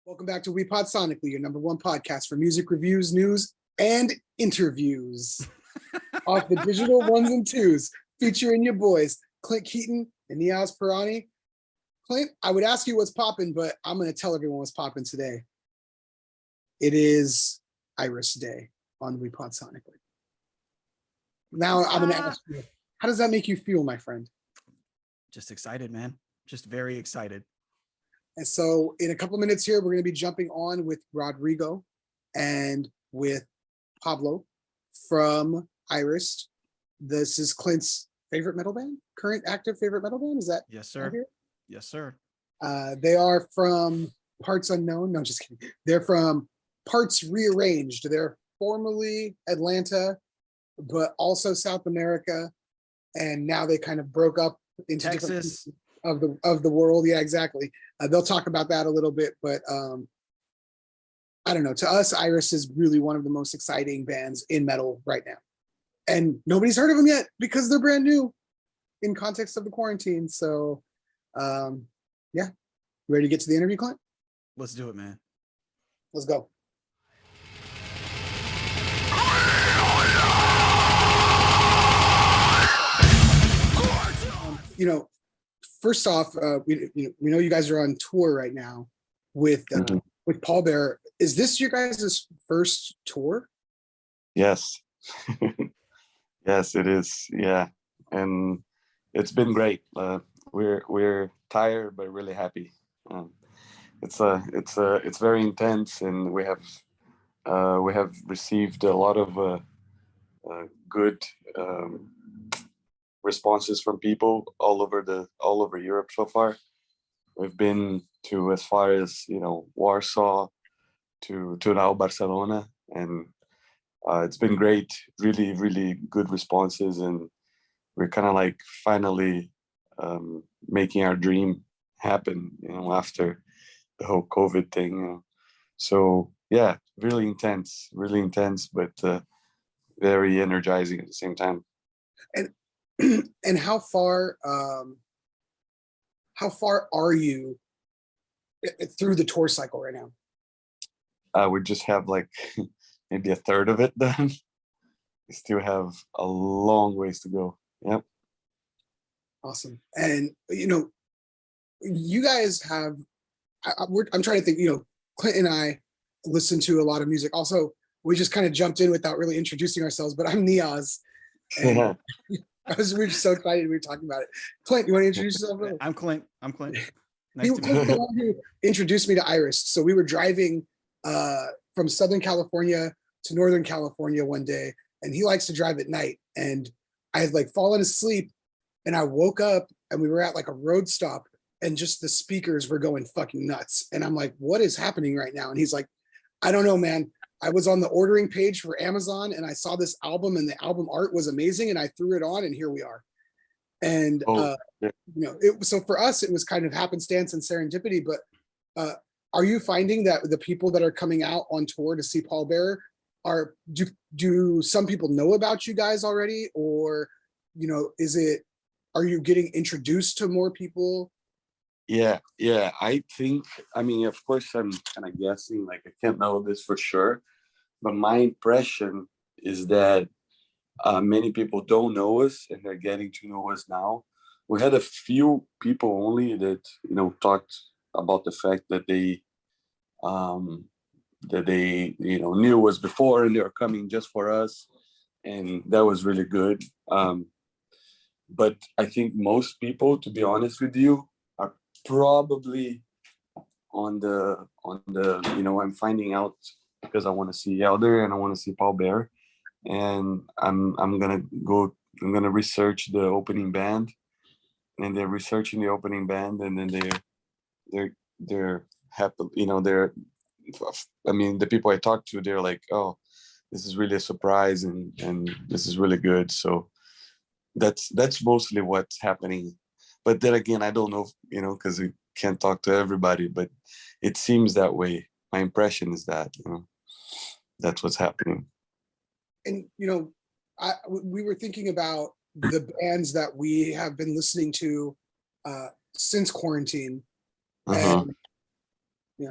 Welcome back to Pod Sonically, your number one podcast for music reviews, news, and interviews. Off the digital ones and twos, featuring your boys, Clint Keaton and Niyaz Pirani. Clint, I would ask you what's popping, but I'm going to tell everyone what's popping today. It is Irist Day on Pod Sonically. Now I'm going to ask you, how does that make you feel, my friend? Just excited, man. Just very excited. And so in a couple of minutes here, we're going to be jumping on with Rodrigo and with Pablo from Irist. This is Clint's favorite metal band, current active favorite metal band. Is that? Yes, sir. Yes, sir. They are from Parts Unknown. No, just kidding. They're from Parts Rearranged. They're formerly Atlanta, but also South America. And now they kind of broke up into Texas. Different pieces of the world. Yeah, exactly. They'll talk about that a little bit, but I don't know. To us, Irist is really one of the most exciting bands in metal right now. And nobody's heard of them yet because they're brand new in context of the quarantine. So yeah. You ready to get to the interview, Clint? Let's do it, man. Let's go. First off, we know you guys are on tour right now with Pallbearer. Is this your guys' first tour? Yes. Yes, it is. Yeah, and it's been great. We're tired but really happy. It's very intense, and we have received a lot of good responses from people all over Europe so far. We've been to as far as Warsaw to now Barcelona, and it's been great. Really, really good responses, and we're kind of like finally making our dream happen, after the whole COVID thing. So yeah, really intense, but very energizing at the same time. And how far are you through the tour cycle right now? We just have like maybe a third of it done. We still have a long ways to go. Yep. Awesome. And you guys have. I'm trying to think. Clint and I listen to a lot of music. Also, we just kind of jumped in without really introducing ourselves. But I'm Niyaz. And we're just so excited we were talking about it. Clint, you want to introduce yourself? I'm Clint. Nice He to meet you. the one who introduced me to Irist. So we were driving from Southern California to Northern California one day, and he likes to drive at night. And I had like fallen asleep, and I woke up, and we were at like a road stop, and just the speakers were going fucking nuts. And I'm like, what is happening right now? And he's like, I don't know, man. I was on the ordering page for Amazon, and I saw this album, and the album art was amazing, and I threw it on, and here we are. And so for us, it was kind of happenstance and serendipity. But are you finding that the people that are coming out on tour to see Pallbearer do some people know about you guys already, or are you getting introduced to more people? Yeah. I think, of course, I'm kind of guessing, like I can't know this for sure, but my impression is that many people don't know us, and they're getting to know us now. We had a few people only that talked about the fact that they knew us before, and they were coming just for us, and that was really good. But I think most people, to be honest with you, are probably on the I'm finding out because I want to see Elder and I want to see Pallbearer, and I'm gonna research the opening band, and they're researching the opening band, and then they're happy. The people I talk to, they're like, oh, this is really a surprise, and this is really good. So that's mostly what's happening. But then again, I don't know, because we can't talk to everybody, but it seems that way. My impression is that, that's what's happening. And, we were thinking about the bands that we have been listening to since quarantine. And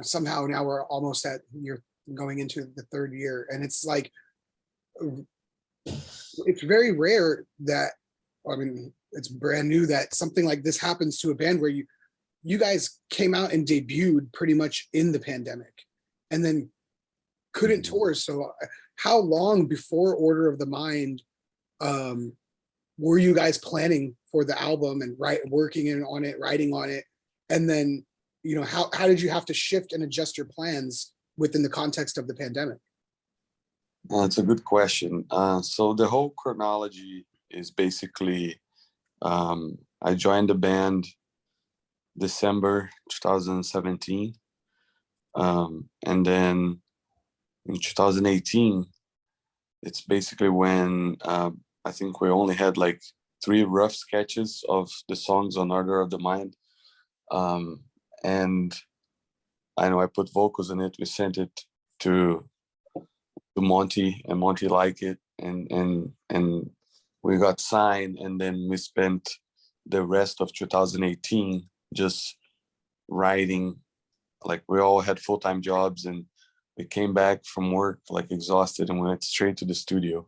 somehow now we're almost you're going into the third year, and it's like, it's very rare that, I mean, it's brand new that something like this happens to a band where you guys came out and debuted pretty much in the pandemic and then couldn't tour. So how long before Order of the Mind were you guys planning for the album and working on it, writing on it? And then, how did you have to shift and adjust your plans within the context of the pandemic? That's a good question. So the whole chronology is basically, I joined the band December 2017. And then in 2018, it's basically when I think we only had like 3 rough sketches of the songs on Order of the Mind. And I know I put vocals in it. We sent it to Monty, and Monty liked it, and we got signed, and then we spent the rest of 2018 just writing. Like, we all had full-time jobs, and we came back from work like exhausted, and we went straight to the studio.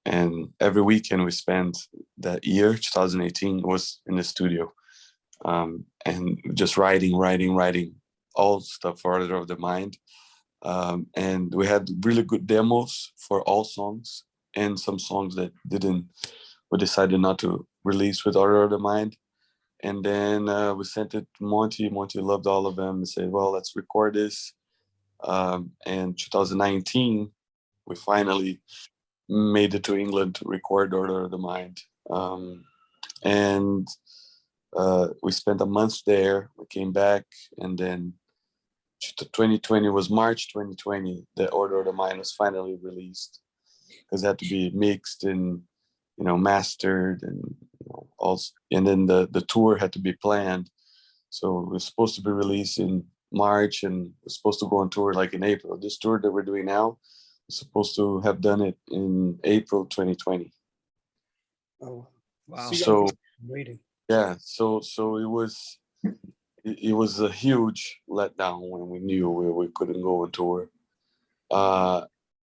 And every weekend we spent that year, 2018, was in the studio, and just writing all stuff for Order of the Mind. And we had really good demos for all songs, and some songs that we decided not to release with Order of the Mind. And then we sent it to Monty. Monty loved all of them and said, well, let's record this. And 2019, we finally made it to England to record Order of the Mind. And we spent a month there. We came back, and then 2020 was March 2020. The Order of the Mind was finally released, because it had to be mixed and mastered, and also, and then the tour had to be planned. So it was supposed to be released in March, and we're supposed to go on tour like in April. This tour that we're doing now, we're supposed to have done it in April 2020. Oh, wow! So waiting. Yeah, so it was a huge letdown when we knew we couldn't go on tour.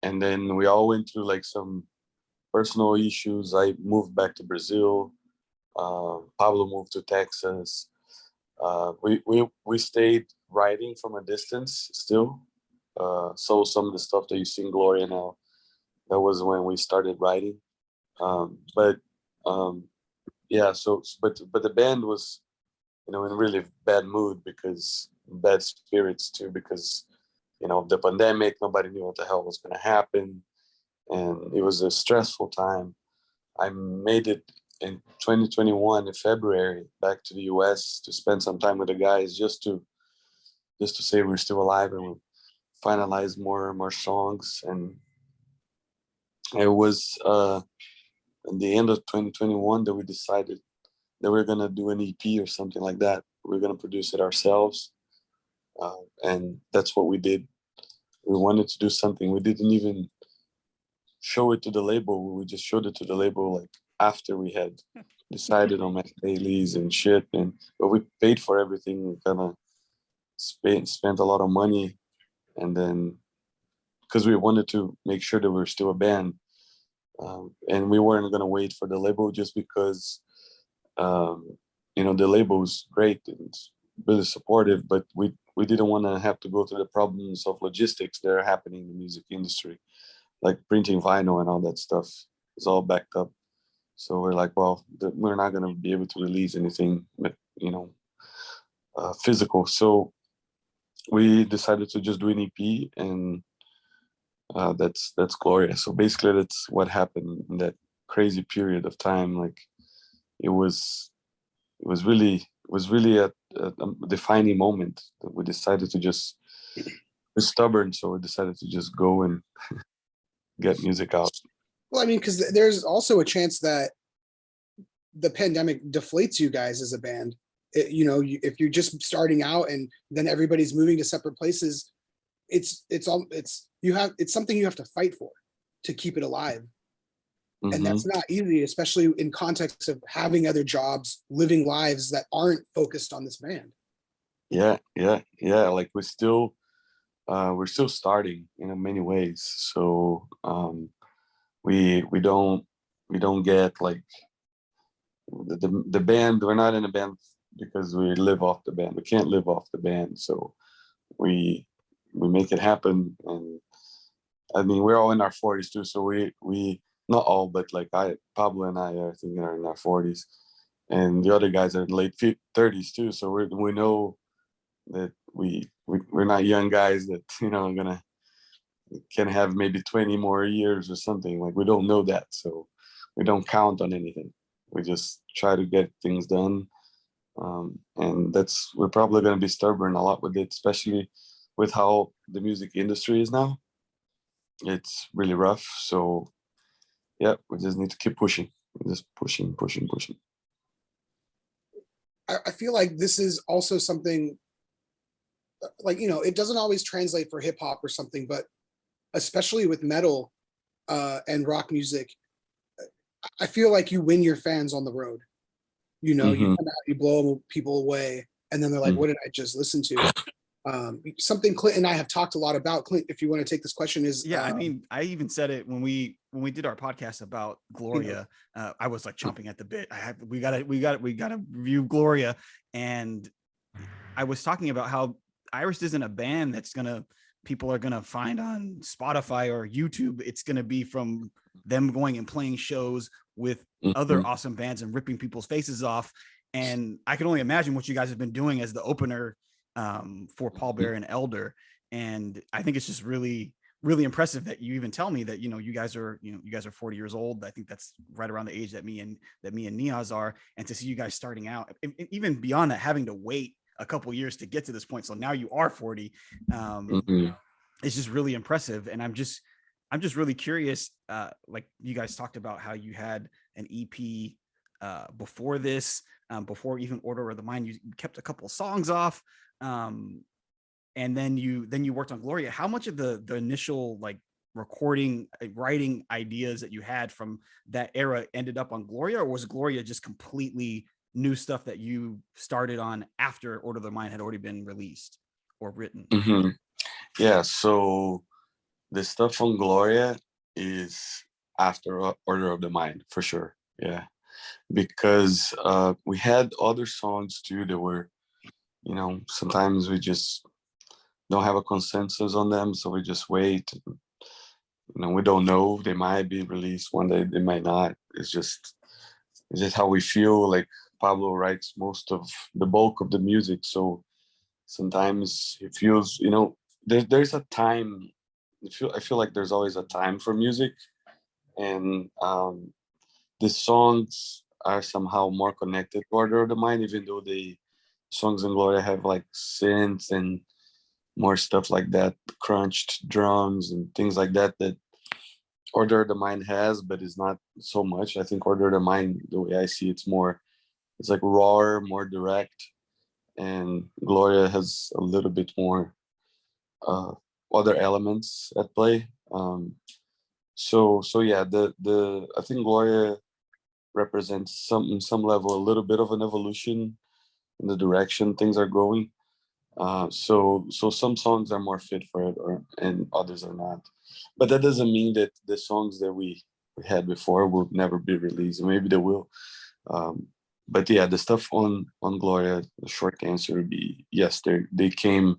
And then we all went through like some personal issues. I moved back to Brazil. Pablo moved to Texas. We stayed writing from a distance still. So some of the stuff that you see in Gloria now, that was when we started writing. Yeah, but the band was, in really bad mood, because bad spirits too, because of the pandemic. Nobody knew what the hell was going to happen, and it was a stressful time. I made it in 2021 in February back to the US to spend some time with the guys, just to say we're still alive, and we finalize more songs. And it was at the end of 2021 that we decided that we're gonna do an EP or something like that. We're gonna produce it ourselves, and that's what we did. We wanted to do something. We didn't even show it to the label. We just showed it to the label like after we had decided on dailies and shit. But we paid for everything. We kind of spent a lot of money, and then because we wanted to make sure that we were still a band, and we weren't gonna wait for the label, just because the label's great and really supportive, but we didn't want to have to go through the problems of logistics that are happening in the music industry, like printing vinyl and all that stuff is all backed up. So we're like, well, we're not going to be able to release anything, physical. So we decided to just do an EP, and that's Gloria. So basically, that's what happened in that crazy period of time. Like, it was really a defining moment that we decided to just, we're stubborn, so we decided to just go and get music out. Well, I mean, because there's also a chance that the pandemic deflates you guys as a band. If you're just starting out and then everybody's moving to separate places, it's something you have to fight for to keep it alive. Mm-hmm. And that's not easy, especially in context of having other jobs, living lives that aren't focused on this band. Yeah. Like we're still starting in many ways. So we don't get like the band. We're not in a band because we live off the band. We can't live off the band. So we make it happen. And I mean, we're all in our 40s too. So we not all, but like Pablo and I think are in our 40s, and the other guys are in late 30s too. So we know that we're not young guys that gonna can have maybe 20 more years or something. Like we don't know that, so we don't count on anything. We just try to get things done, and we're probably going to be stubborn a lot with it, especially with how the music industry is now. It's really rough. So yeah, we just need to keep pushing. Just pushing. I feel like this is also something like, it doesn't always translate for hip hop or something, but especially with metal and rock music, I feel like you win your fans on the road. You come out, you blow people away, and then they're like, what did I just listen to? Something Clint and I have talked a lot about. Clint, if you want to take this question, is I mean, I even said it when we did our podcast about Gloria. I was like chomping at the bit. We gotta review Gloria, and I was talking about how Irist isn't a band that's people are gonna find on Spotify or YouTube. It's gonna be from them going and playing shows with other awesome bands and ripping people's faces off. And I can only imagine what you guys have been doing as the opener for Paul Bear and Elder. And I think it's just really, really impressive that you even tell me that, you guys are 40 years old. I think that's right around the age that me and Niyaz are. And to see you guys starting out, and even beyond that, having to wait a couple years to get to this point. So now you are 40. It's just really impressive. And I'm just really curious. Like you guys talked about how you had an EP before this, before even Order of the Mind, you kept a couple songs off. And then you worked on Gloria. How much of the initial like recording, writing ideas that you had from that era ended up on Gloria, or was Gloria just completely new stuff that you started on after Order of the Mind had already been released or written? Yeah, so the stuff on Gloria is after Order of the Mind for sure. Yeah, because we had other songs too that were, sometimes we just don't have a consensus on them, so we just wait. We don't know, they might be released one day, they might not. It's just how we feel. Like Pablo writes most of the bulk of the music, so sometimes it feels, there's a time. I feel like there's always a time for music, and the songs are somehow more connected to Order of the Mind, even though the songs in Gloria have like synths and more stuff like that, crunched drums and things like that Order of the Mind has, but it's not so much. I think Order of the Mind, the way I see it's like raw, more direct, and Gloria has a little bit more other elements at play. So yeah, I think Gloria represents some level, a little bit of an evolution in the direction things are going. So some songs are more fit for it, and others are not. But that doesn't mean that the songs that we had before will never be released. Maybe they will. But yeah, the stuff on Gloria, the short answer would be yes. They came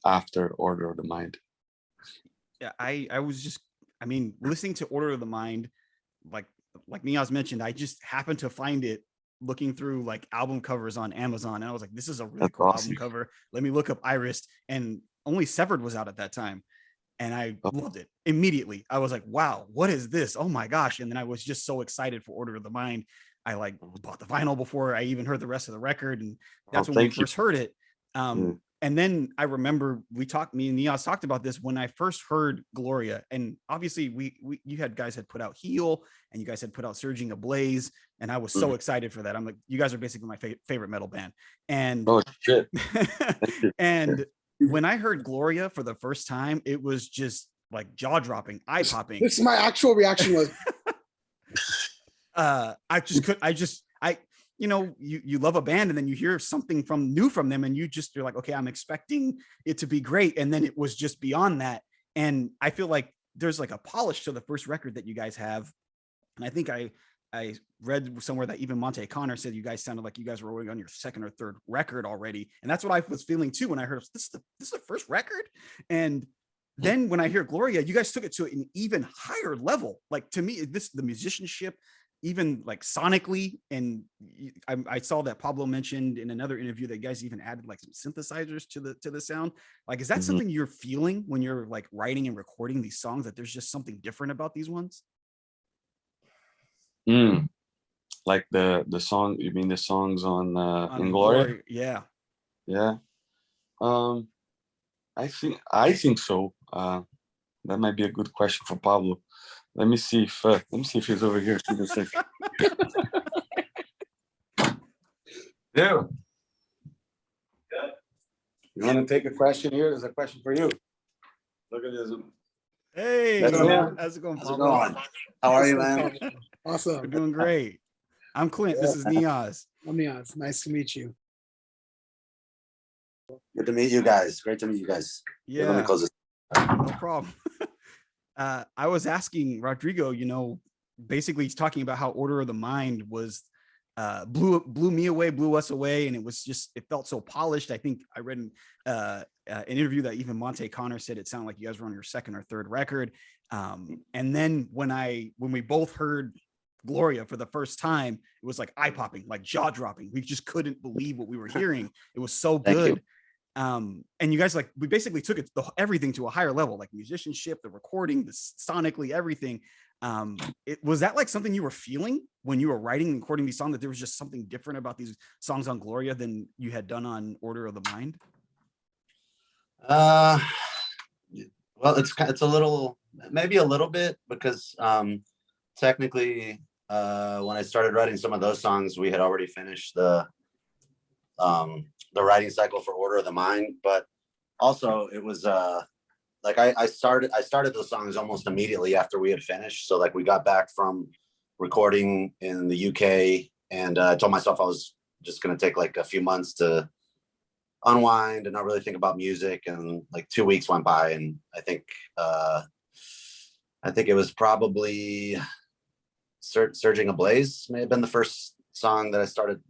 after Order of the Mind. Yeah, I was just, listening to Order of the Mind, like Niyaz mentioned, I just happened to find it looking through like album covers on Amazon, and I was like, this is a really cool awesome album cover. Let me look up Irist, and only Severed was out at that time, and I loved it immediately. I was like, wow, what is this? Oh my gosh. And then I was just so excited for Order of the Mind. I like bought the vinyl before I even heard the rest of the record, and that's when we first heard it. And then I remember me and Niyaz talked about this when I first heard Gloria, and obviously you guys had put out Heal, and you guys had put out Surging Ablaze, and I was so excited for that. I'm like, you guys are basically my favorite metal band. And oh shit. And when I heard Gloria for the first time, it was just like jaw dropping, eye popping. My actual reaction was you know, you love a band and then you hear something new from them and you're like, okay, I'm expecting it to be great. And then it was just beyond that. And I feel like there's like a polish to the first record that you guys have. And I think I read somewhere that even Monte Connor said you guys sounded like you guys were working on your second or third record already. And that's what I was feeling too when I heard this is the first record. And then when I hear Gloria, you guys took it to an even higher level. Like to me, the musicianship, even like sonically, and I saw that Pablo mentioned in another interview that you guys even added like some synthesizers to the sound. Like, is that something you're feeling when you're like writing and recording these songs, that there's just something different about these ones? Like the song, you mean the songs on in Gloria? Yeah. I think so. That might be a good question for Pablo. Let me see if he's over here. Yeah. You want to take a question here? There's a question for you. Look at this. Hey, how's it going, Pablo? How are you, man? Awesome. We're doing great. I'm Clint. This is Niyaz. I'm Niyaz. Nice to meet you. Good to meet you guys. Great to meet you guys. Yeah. Let me close this. No problem. I was asking Rodrigo, you know, basically he's talking about how Order of the Mind was blew me away, blew us away, and it felt so polished. I think I read an interview that even Monte Connor said it sounded like you guys were on your second or third record. And then when we both heard Gloria for the first time, it was like eye-popping, like jaw-dropping. We just couldn't believe what we were hearing. It was so good. And you guys, like, we basically took everything to a higher level, like musicianship, the recording, the sonically, everything. Was that like something you were feeling when you were writing and recording these songs, that there was just something different about these songs on Gloria than you had done on Order of the Mind? Well, it's a little, maybe a little bit, because technically when I started writing some of those songs, we had already finished the writing cycle for Order of the Mind. But also it was like I started those songs almost immediately after we had finished. So like we got back from recording in the UK, and I told myself I was just going to take like a few months to unwind and not really think about music. And like 2 weeks went by, and I think it was probably Surging Ablaze may have been the first song that I started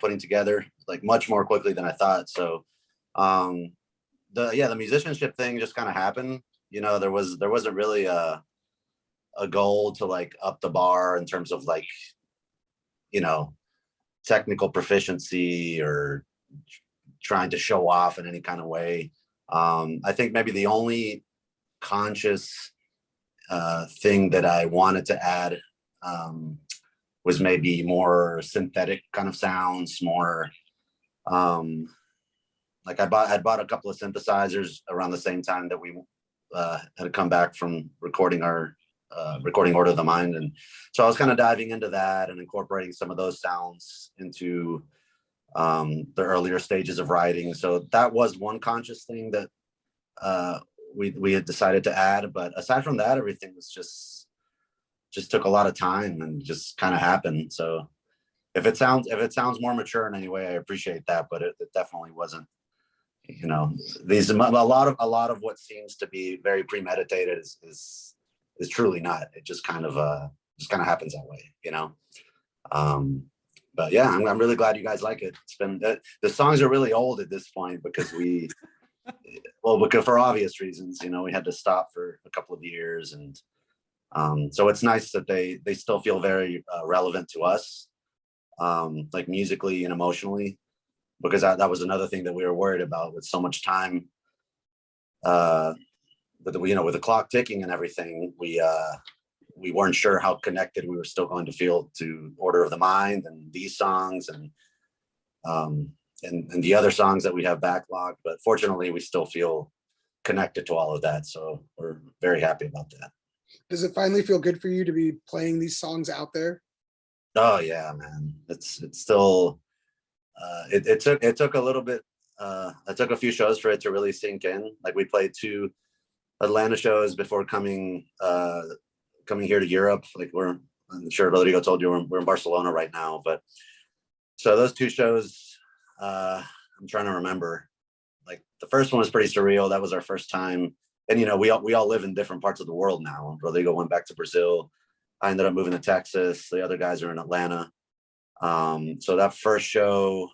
putting together, like much more quickly than I thought. So the musicianship thing just kind of happened. You know, there wasn't really a goal to like up the bar in terms of like, you know, technical proficiency or trying to show off in any kind of way. I think maybe the only conscious thing that I wanted to add was maybe more synthetic kind of sounds, more like I bought a couple of synthesizers around the same time that we had come back from recording Order of the Mind. And so I was kind of diving into that and incorporating some of those sounds into the earlier stages of writing. So that was one conscious thing that we had decided to add. But aside from that, everything was just took a lot of time and just kind of happened. So if it sounds more mature in any way, I appreciate that, but it definitely wasn't. You know, a lot of what seems to be very premeditated is truly not. It just kind of happens that way, you know. But yeah, I'm really glad you guys like it. It's been the songs are really old at this point because because for obvious reasons, you know, we had to stop for a couple of years, and so it's nice that they still feel very relevant to us, like musically and emotionally, because that was another thing that we were worried about with so much time. But you know, with the clock ticking and everything, we weren't sure how connected we were still going to feel to Order of the Mind and these songs and the other songs that we have backlogged. But fortunately, we still feel connected to all of that. So we're very happy about that. Does it finally feel good for you to be playing these songs out there? Oh yeah, man. It's still, it took a little bit, it took a few shows for it to really sink in. Like we played 2 Atlanta shows before coming here to Europe. Like I'm sure Rodrigo told you we're in Barcelona right now, but So those two shows, I'm trying to remember. Like the first one was pretty surreal. That was our first time. And, you know, we all live in different parts of the world now. Rodrigo went back to Brazil. I ended up moving to Texas. The other guys are in Atlanta. So that first show,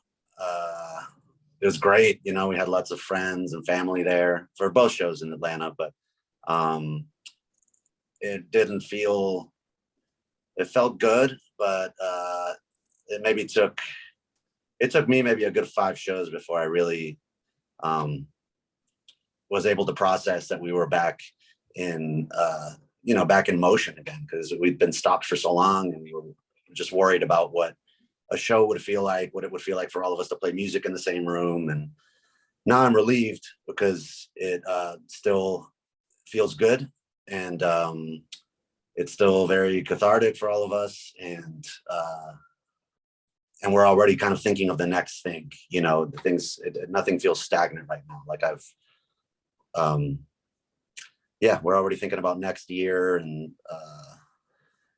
it was great. You know, we had lots of friends and family there for both shows in Atlanta, but it didn't feel, it felt good, but it took me maybe a good 5 shows before I really was able to process that we were back in, back in motion again, because we'd been stopped for so long and we were just worried about what a show would feel like, what it would feel like for all of us to play music in the same room. And now I'm relieved because it still feels good, and it's still very cathartic for all of us. And we're already kind of thinking of the next thing, you know, nothing feels stagnant right now. Like we're already thinking about next year, and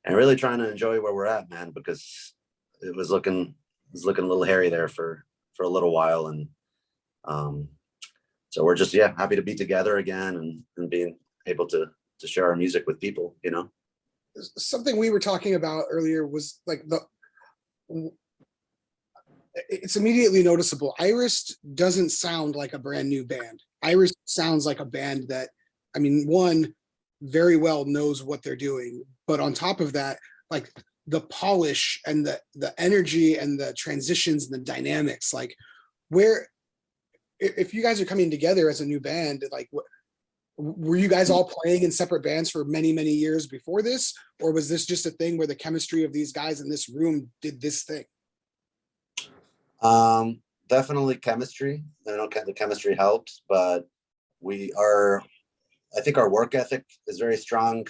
really trying to enjoy where we're at, man, because it was looking a little hairy there for a little while. And so we're just, happy to be together again and being able to share our music with people, you know. Something we were talking about earlier was like it's immediately noticeable. Irist doesn't sound like a brand new band. Irist sounds like a band that, I mean, one, very well knows what they're doing, but on top of that, like the polish and the energy and the transitions and the dynamics, like if you guys are coming together as a new band, like were you guys all playing in separate bands for many, many years before this? Or was this just a thing where the chemistry of these guys in this room did this thing? Definitely chemistry. I know the chemistry helps, but I think our work ethic is very strong.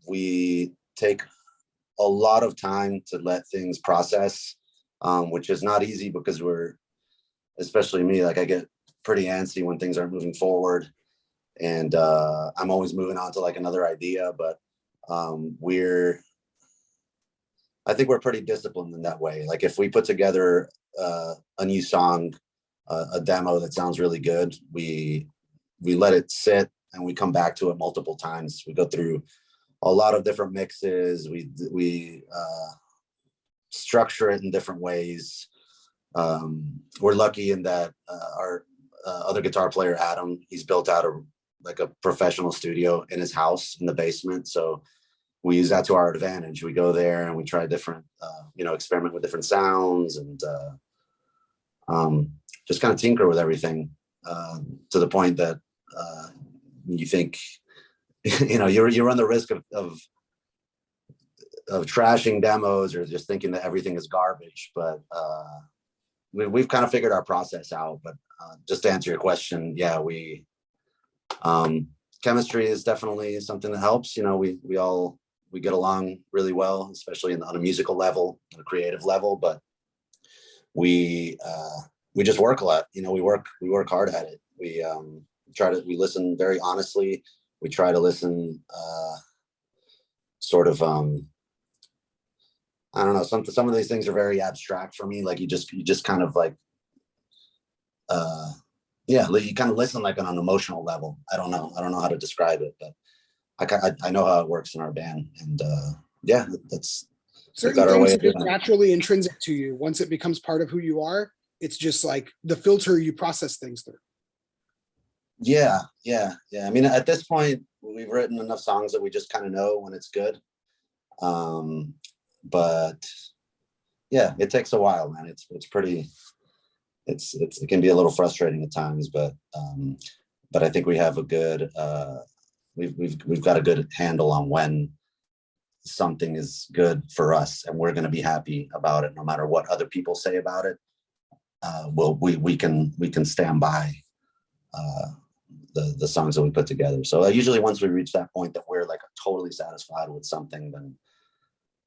We take a lot of time to let things process, which is not easy because especially me, like I get pretty antsy when things aren't moving forward, and I'm always moving on to like another idea. But I think we're pretty disciplined in that way. Like if we put together a new song, a demo that sounds really good, we let it sit and we come back to it multiple times. We go through a lot of different mixes. We structure it in different ways. We're lucky in that our other guitar player, Adam, he's built out a professional studio in his house in the basement. So we use that to our advantage. We go there and we try different, experiment with different sounds, and just kind of tinker with everything to the point that you think, you run the risk of trashing demos or just thinking that everything is garbage. But we've kind of figured our process out. But just to answer your question, chemistry is definitely something that helps. You know, we get along really well, especially on a musical level, on a creative level. But we just work a lot. You know, we work hard at it. We listen very honestly. We try to listen sort of I don't know, some of these things are very abstract for me. Like you just kind of like you kind of listen like on an emotional level. I don't know how to describe it, but I know how it works in our band. And that's certain things are naturally intrinsic to you. Once it becomes part of who you are, it's just like the filter you process things through. Yeah. I mean, at this point, we've written enough songs that we just kind of know when it's good. But yeah, it takes a while, man. It's pretty. It can be a little frustrating at times, but I think we have a good. We've got a good handle on when something is good for us, and we're going to be happy about it, no matter what other people say about it. We can stand by the songs that we put together. So usually once we reach that point that we're like totally satisfied with something, then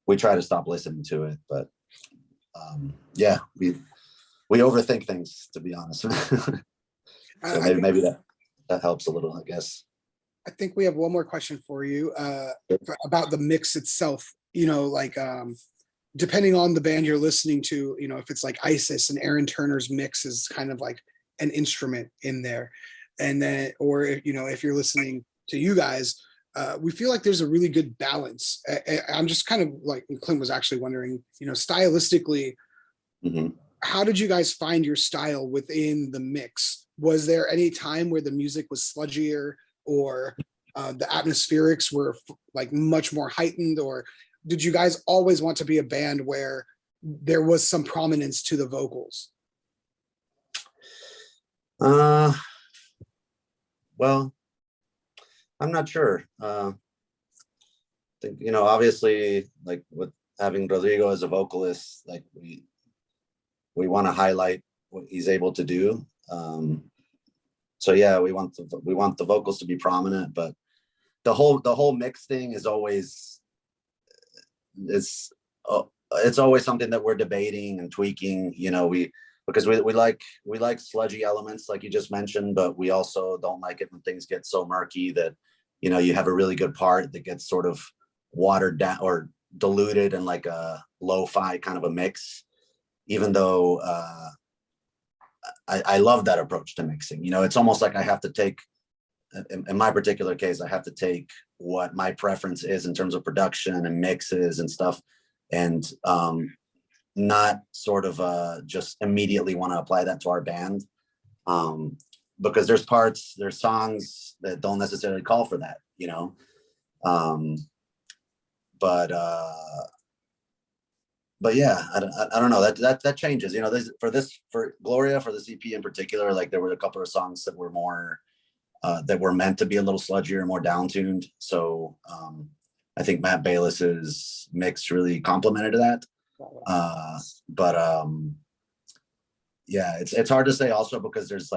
we try to stop listening to it. But we overthink things, to be honest. So maybe that helps a little, I guess. I think we have one more question for you about the mix itself. You know, like depending on the band you're listening to, you know, if it's like Isis and Aaron Turner's mix is kind of like an instrument in there. And then, or, you know, if you're listening to you guys, we feel like there's a really good balance. I'm just kind of like, Clint was actually wondering, you know, stylistically, how did you guys find your style within the mix? Was there any time where the music was sludgier, or the atmospherics were like much more heightened, or did you guys always want to be a band where there was some prominence to the vocals? Well, I'm not sure. I think, you know, obviously, like with having Rodrigo as a vocalist, like we want to highlight what he's able to do. So yeah, we want the vocals to be prominent, but the whole mix thing is always, it's always something that we're debating and tweaking. You know, because we like sludgy elements like you just mentioned, but we also don't like it when things get so murky that, you know, you have a really good part that gets sort of watered down or diluted in like a lo-fi kind of a mix, even though I love that approach to mixing. You know, it's almost like I have to take, in my particular case, I have to take what my preference is in terms of production and mixes and stuff, and not sort of just immediately want to apply that to our band, because there's songs that don't necessarily call for that, you know. But yeah, I don't know, that changes, you know. For Gloria, for this EP in particular, like there were a couple of songs that were more that were meant to be a little sludgier and more down-tuned. So I think Matt Bayless's mix really complemented that. Yeah, it's hard to say also, because there's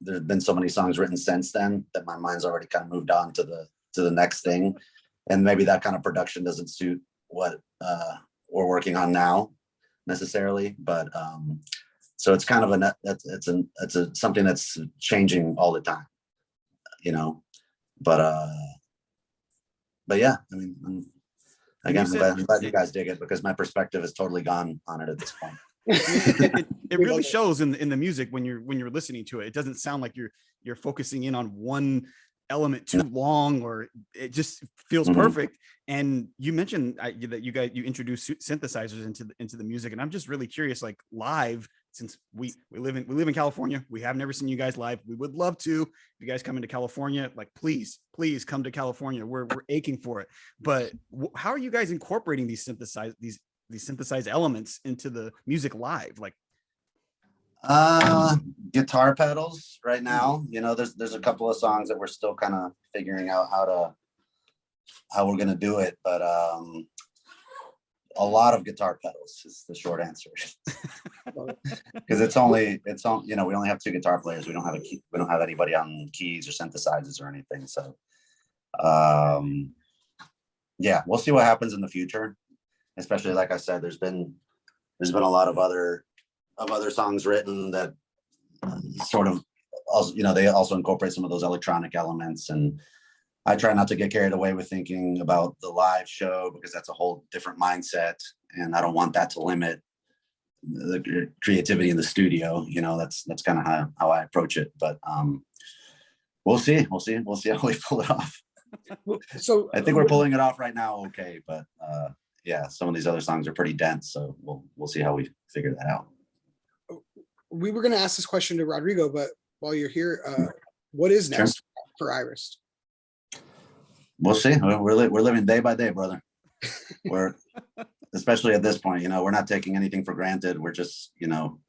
been so many songs written since then that my mind's already kind of moved on to the next thing, and maybe that kind of production doesn't suit what we're working on now necessarily. But so it's kind of it's something that's changing all the time, you know. But yeah, I mean, again, I'm glad you guys dig it, because my perspective is totally gone on it at this point. It really shows in the music when you're listening to it. It doesn't sound like you're focusing in on one element too long, or it just feels perfect. And you mentioned that you introduced synthesizers into the music, and I'm just really curious, like live, since we live in California, we have never seen you guys live. We would love to. If you guys come into California, like please come to California. We're aching for it. But how are you guys incorporating these synthesized elements into the music live? Like guitar pedals right now, you know. There's a couple of songs that we're still kind of figuring out how we're gonna do it, but a lot of guitar pedals is the short answer. Because it's only, you know, we only have 2 guitar players. We don't have anybody on keys or synthesizers or anything. So yeah, we'll see what happens in the future. Especially, like I said, there's been a lot of other songs written that sort of also, you know, they also incorporate some of those electronic elements. And I try not to get carried away with thinking about the live show, because that's a whole different mindset, and I don't want that to limit the creativity in the studio. You know, that's kind of how I approach it. But we'll see how we pull it off. So I think we're pulling it off right now, okay, but yeah, some of these other songs are pretty dense, so we'll see how we figure that out. We were going to ask this question to Rodrigo, but while you're here, what is next for Irist? We'll see. We're living day by day, brother. We're, especially at this point, you know, we're not taking anything for granted. We're just, you know,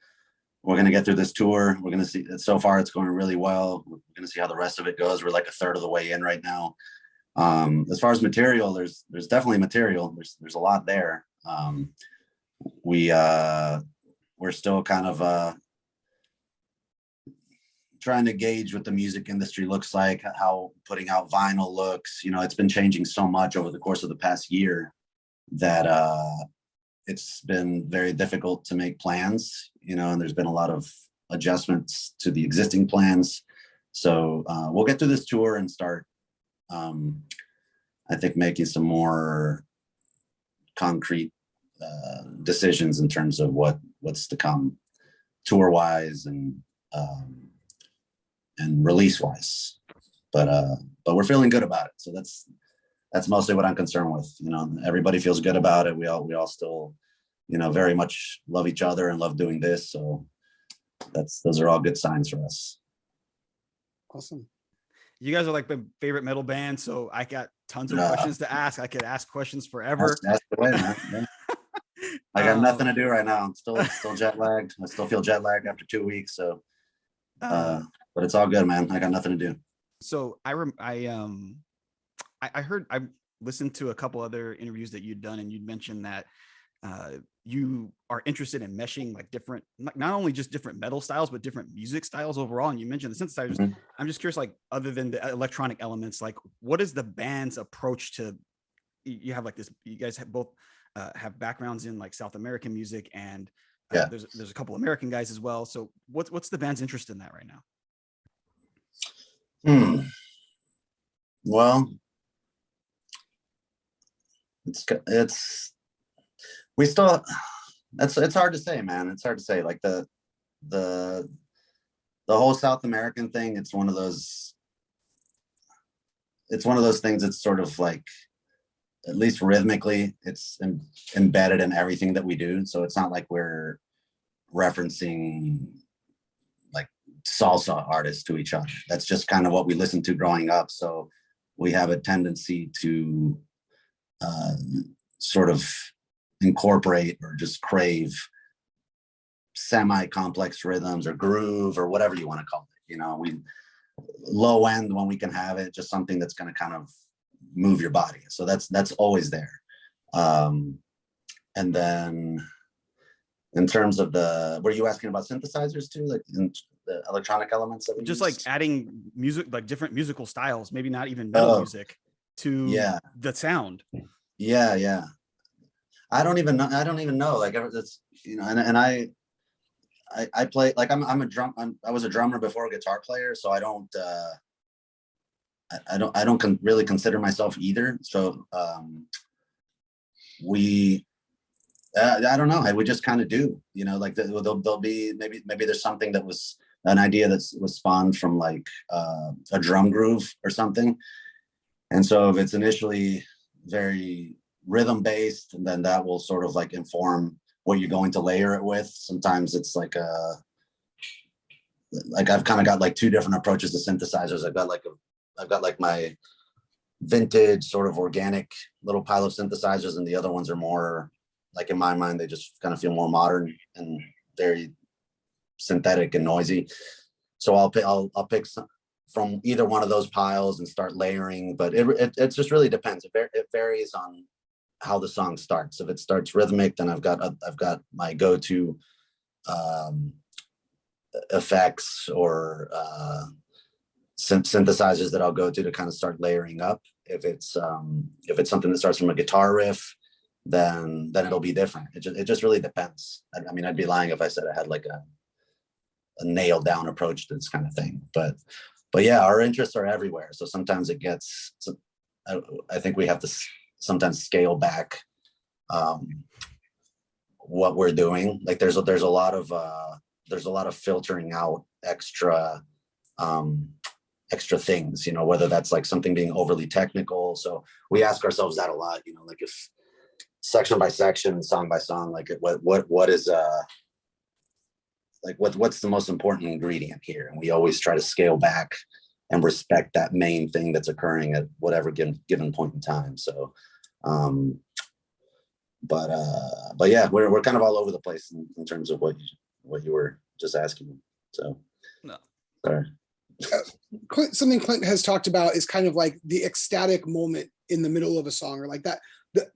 we're going to get through this tour. We're going to see, so far it's going really well. We're going to see how the rest of it goes. We're like a third of the way in right now. As far as material, there's definitely material. There's a lot there. We're still kind of trying to gauge what the music industry looks like, how putting out vinyl looks. You know, it's been changing so much over the course of the past year that it's been very difficult to make plans, you know, and there's been a lot of adjustments to the existing plans. So we'll get through this tour and start, I think, making some more concrete decisions in terms of what's to come tour wise and release wise. But we're feeling good about it. So that's mostly what I'm concerned with. You know, everybody feels good about it. We all still, you know, very much love each other and love doing this. So those are all good signs for us. Awesome. You guys are like my favorite metal band, so I got tons of questions to ask. I could ask questions forever. That's the way, man. Yeah. I got nothing to do right now. I'm still jet lagged. I still feel jet lagged after 2 weeks. So, but it's all good, man. I got nothing to do. So I heard, I listened to a couple other interviews that you'd done, and you'd mentioned that you are interested in meshing like different, not only just different metal styles, but different music styles overall. And you mentioned the synthesizers. Mm-hmm. I'm just curious, like, other than the electronic elements, like, what is the band's approach to, you have like this, you guys have both have backgrounds in like South American music, and there's a couple American guys as well. So what's the band's interest in that right now? Well, it's hard to say, man. It's hard to say. Like the whole South American thing, it's one of those things that's sort of like, at least rhythmically, it's embedded in everything that we do. So it's not like we're referencing like salsa artists to each other. That's just kind of what we listened to growing up. So we have a tendency to sort of incorporate or just crave semi-complex rhythms or groove or whatever you want to call it. You know, we low end when we can have it, just something that's going to kind of move your body. So that's always there. And then in terms of were you asking about synthesizers too, like in the electronic elements that we just use? Like adding music, like different musical styles, maybe not even metal music to the sound. Yeah. I don't even know. Like, it's, you know, and I play, like, I was a drummer before a guitar player, so I don't really consider myself either. So I don't know. We just kind of do, you know, like there'll be maybe there's something that was an idea that was spawned from like a drum groove or something. And so if it's initially very rhythm based, and then that will sort of like inform what you're going to layer it with. Sometimes it's like I've kind of got like two different approaches to synthesizers. I've got like my vintage sort of organic little pile of synthesizers, and the other ones are more like, in my mind, they just kind of feel more modern and very synthetic and noisy. So I'll pick some from either one of those piles and start layering, but it just really depends. It varies on how the song starts. If it starts rhythmic, then I've got my go-to effects or synthesizers that I'll go to kind of start layering up. If it's something that starts from a guitar riff, then it'll be different. It just really depends. I mean, I'd be lying if I said I had like a nailed down approach to this kind of thing. But yeah, our interests are everywhere. So sometimes I think we have to sometimes scale back what we're doing. Like there's a lot of filtering out extra things, you know, whether that's like something being overly technical. So we ask ourselves that a lot, you know, like if section by section, song by song, like what is like what's the most important ingredient here? And we always try to scale back and respect that main thing that's occurring at whatever given point in time. So but yeah, we're kind of all over the place in terms of what you were just asking. So no. Sorry. Something Clint has talked about is kind of like the ecstatic moment in the middle of a song, or like that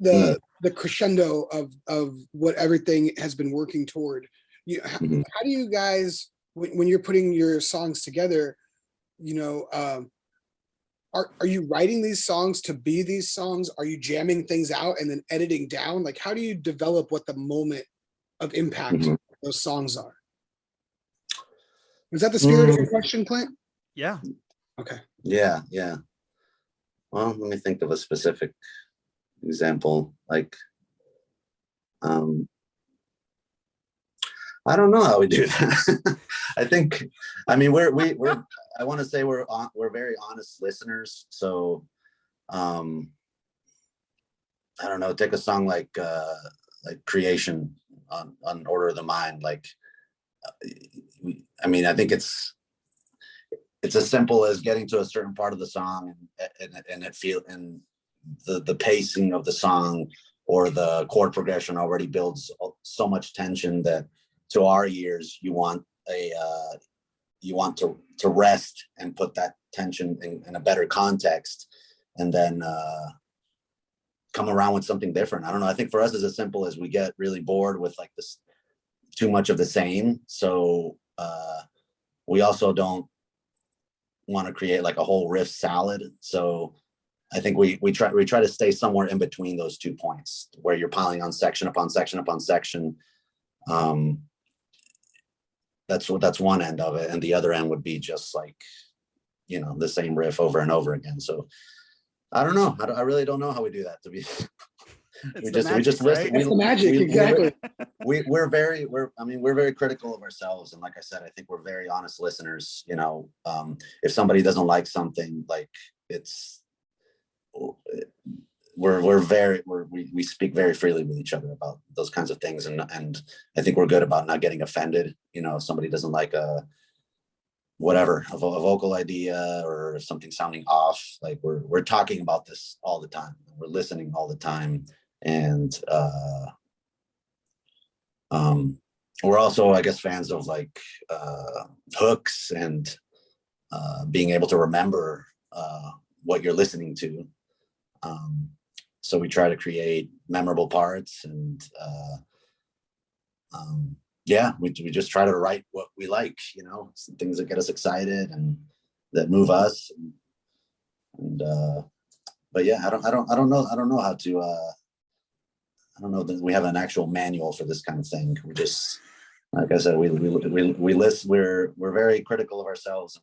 the crescendo of what everything has been working toward. How do you guys, when you're putting your songs together, you know, are you writing these songs to be these songs? Are you jamming things out and then editing down? Like, how do you develop what the moment of impact those songs are? Is that the spirit of your question, Clint? Yeah. Okay. Yeah. Well, let me think of a specific example. Like, Um, I don't know how we do that. I think, I mean, we're I want to say we're very honest listeners. So, I don't know, take a song like Creation on Order of the Mind. Like, I mean, I think it's as simple as getting to a certain part of the song and the pacing of the song or the chord progression already builds so much tension that to our ears, you want to rest and put that tension in a better context, and then come around with something different. I don't know. I think for us, it's as simple as we get really bored with like this too much of the same. So we also don't want to create like a whole riff salad. So I think we try to stay somewhere in between those 2 points where you're piling on section upon section upon section. That's one end of it, and the other end would be just like, you know, the same riff over and over again. So I don't know. I really don't know how we do that. To be, we just listen. That's the magic, exactly. We're very critical of ourselves, and like I said, I think we're very honest listeners. You know, if somebody doesn't like something, like we speak very freely with each other about those kinds of things, and I think we're good about not getting offended. You know, if somebody doesn't like a vocal idea or something sounding off, like we're talking about this all the time. We're listening all the time, and we're also, I guess, fans of like hooks and being able to remember what you're listening to. So we try to create memorable parts, and we just try to write what we like, you know, some things that get us excited and that move us. But yeah, I don't know how to. I don't know that we have an actual manual for this kind of thing. We just, like I said, we listen. We're very critical of ourselves,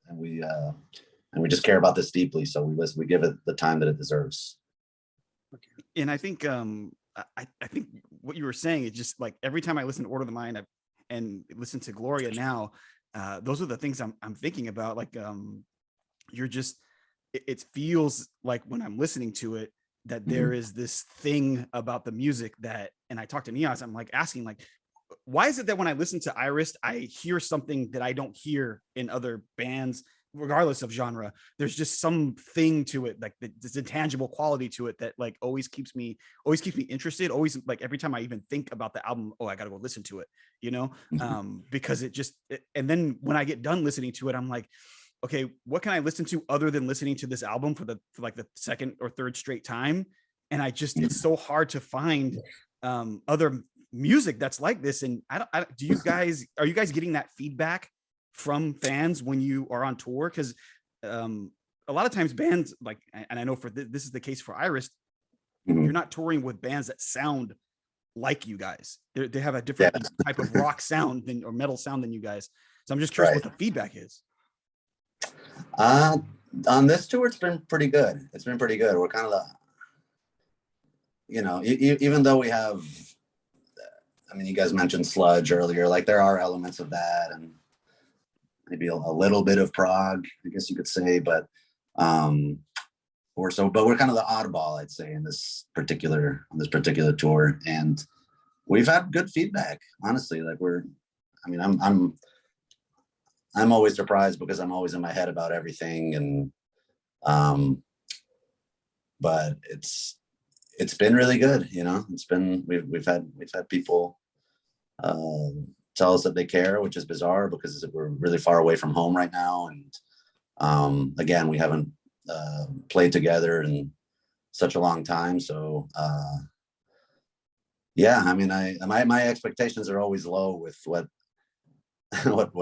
and we just care about this deeply. So we listen. We give it the time that it deserves. And I think I think what you were saying is just like every time I listen to Order of the Mind and listen to Gloria now, those are the things I'm thinking about. Like you're just it feels like when I'm listening to it that there is this thing about the music that, and I talked to Niyaz, I'm like asking like, why is it that when I listen to Irist, I hear something that I don't hear in other bands, regardless of genre? There's just something to it, like this intangible quality to it that like always keeps me interested. Always, like every time I even think about the album, I gotta go listen to it, you know, because and then when I get done listening to it, I'm like, okay, what can I listen to other than listening to this album for like the second or third straight time? And it's so hard to find other music that's like this. And are you guys getting that feedback from fans when you are on tour? Because a lot of times bands like, and I know this is the case for Irist, you're not touring with bands that sound like you guys. They have a different type of rock sound or metal sound than you guys. So I'm just curious what the feedback is. On this tour, it's been pretty good. We're kind of even though we have, I mean, you guys mentioned sludge earlier, like there are elements of that and maybe a little bit of prog, I guess you could say, but we're kind of the oddball, I'd say, on this particular tour, and we've had good feedback, honestly. Like I'm always surprised because I'm always in my head about everything, and but it's been really good, you know. We've had people tell us that they care, which is bizarre because we're really far away from home right now, and again, we haven't played together in such a long time, so I mean, my expectations are always low with what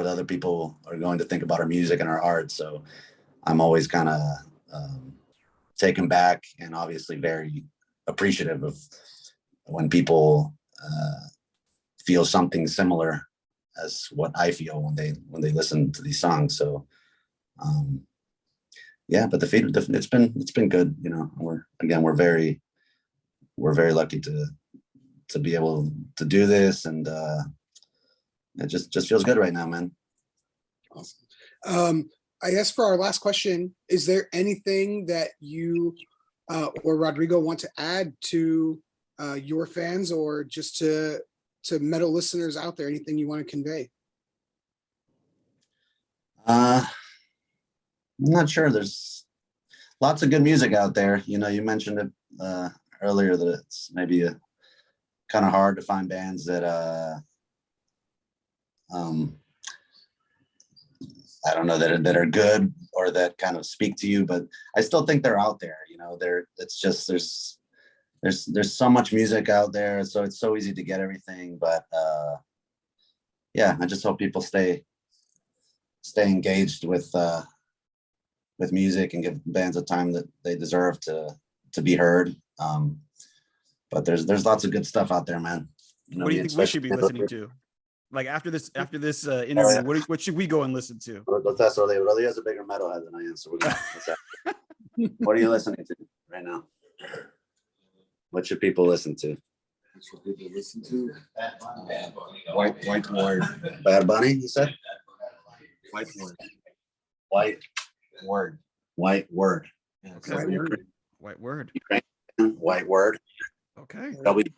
other people are going to think about our music and our art, so I'm always kind of taken back and obviously very appreciative of when people feel something similar as what I feel when they listen to these songs. So but the feedback, it's been good, you know. We're very lucky to to be able to do this, and it just feels good right now, man. Awesome. I guess for our last question, is there anything that you or Rodrigo want to add to your fans, or just to metal listeners out there? Anything you want to convey? I'm not sure. There's lots of good music out there. You know, you mentioned it earlier that it's maybe kind of hard to find bands that I don't know, that are good or that kind of speak to you, but I still think they're out there. You know, it's just there's so much music out there, so it's so easy to get everything. But yeah, I just hope people stay engaged with music and give bands a time that they deserve to be heard. But there's lots of good stuff out there, man. You know, what do you think we should be listening to? Like after this interview, what should we go and listen to? Rodrigo has a bigger metalhead than I am, so what are you listening to right now? What should people listen to? What people listen to? White Word. Bad Bunny, you said? White Word. White Word. White Word. Okay. White Word. White Word. Okay.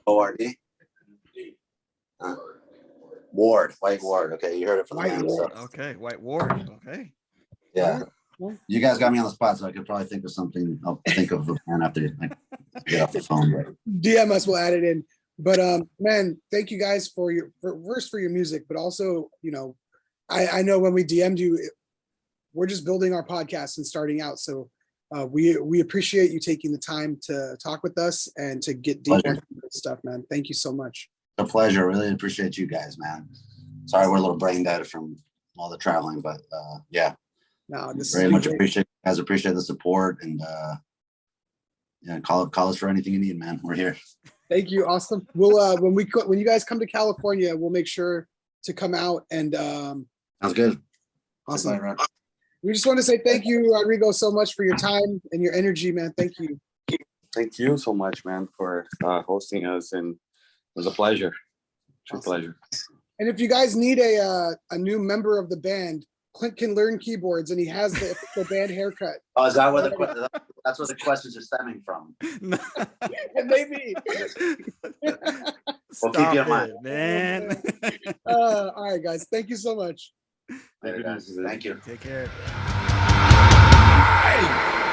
WORD. Ward. White Ward. Okay, you heard it from the man. So. Okay, White Ward. Okay. Yeah. You guys got me on the spot, so I could probably think of something. I'll think of the plan after I get off the phone. But. DM us, we'll add it in. But man, thank you guys for your music, but also, you know, I know when we DM'd you, we're just building our podcast and starting out. So we appreciate you taking the time to talk with us and to get deep into stuff, man. Thank you so much. A pleasure. Really appreciate you guys, man. Sorry, we're a little brain dead from all the traveling, but yeah. No, this very much appreciate you guys. Appreciate the support, and yeah, call us for anything you need, man. We're here. Thank you. Awesome. We'll when you guys come to California, we'll make sure to come out and sounds good. Awesome. Bye, we just want to say thank you, Rodrigo, so much for your time and your energy, man. Thank you. Thank you so much, man, for hosting us, and it was a pleasure. It's a pleasure. And if you guys need a new member of the band, Clint can learn keyboards, and he has the official band haircut. Oh, is that where that's where the questions are stemming from? Maybe. We'll keep you in mind, man. All right, guys. Thank you so much. Thank you. Take care. Hey.